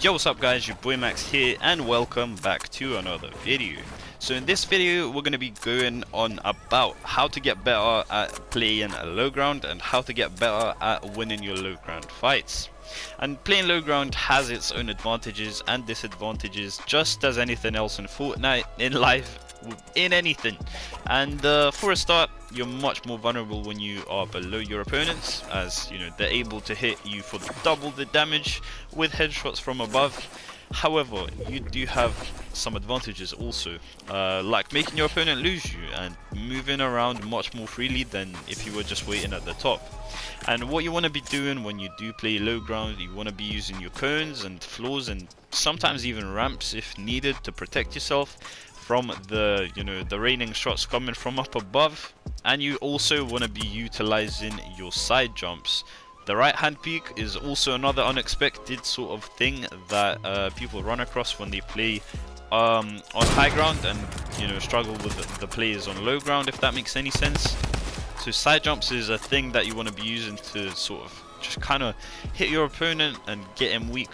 Yo, what's up guys, your boy Max here and welcome back to another video. So in this video we're going to be going on about how to get better at playing a low ground and how to get better at winning your low ground fights. And playing low ground has its own advantages and disadvantages, just as anything else in Fortnite, in life, in anything. And for a start, you're much more vulnerable when you are below your opponents, as you know they're able to hit you for double the damage with headshots from above. However, you do have some advantages also, like making your opponent lose you and moving around much more freely than if you were just waiting at the top. And what you want to be doing when you do play low ground, you want to be using your cones and floors and sometimes even ramps if needed to protect yourself from the the raining shots coming from up above. And you also want to be utilizing your side jumps. The right hand peek is also another unexpected sort of thing that people run across when they play on high ground and struggle with the players on low ground, if that makes any sense. So side jumps is a thing that you want to be using to sort of just kind of hit your opponent and get him weak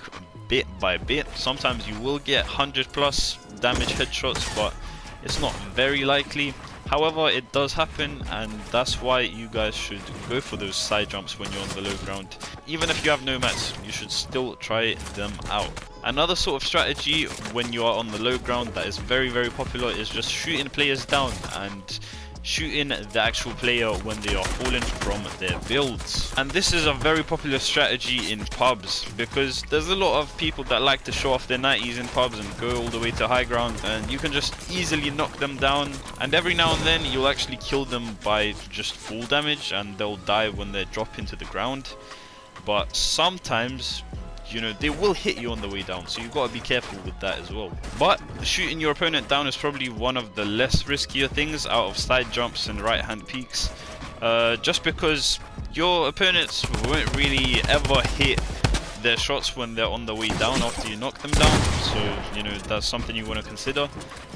bit by bit. Sometimes you will get 100+ damage headshots, but it's not very likely. However, it does happen, and that's why you guys should go for those side jumps when you're on the low ground. Even if you have no mats, you should still try them out. Another sort of strategy when you are on the low ground that is very popular is just shooting players down and shooting the actual player when they are falling from their builds. And this is a very popular strategy in pubs, because there's a lot of people that like to show off their 90s in pubs and go all the way to high ground, and you can just easily knock them down, and every now and then you'll actually kill them by just full damage and they'll die when they drop into the ground. But sometimes they will hit you on the way down, so you've got to be careful with that as well. But shooting your opponent down is probably one of the less riskier things out of side jumps and right hand peeks, just because your opponents won't really ever hit their shots when they're on the way down after you knock them down. So that's something you want to consider.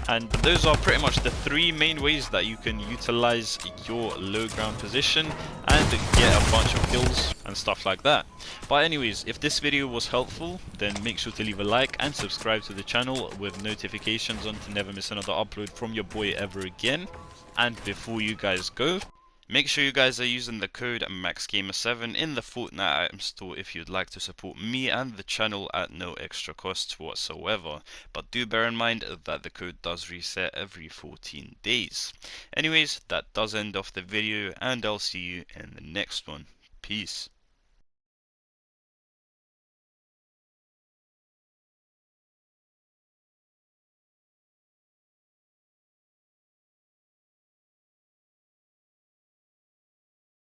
And those are pretty much the three main ways that you can utilize your low ground position and get a bunch of kills and stuff like that. But anyways, if this video was helpful, then make sure to leave a like and subscribe to the channel with notifications on to never miss another upload from your boy ever again. And before you guys go, make sure you guys are using the code MAXGamer7 in the Fortnite item store if you'd like to support me and the channel at no extra cost whatsoever. But do bear in mind that the code does reset every 14 days. Anyways, that does end off the video, and I'll see you in the next one. Peace.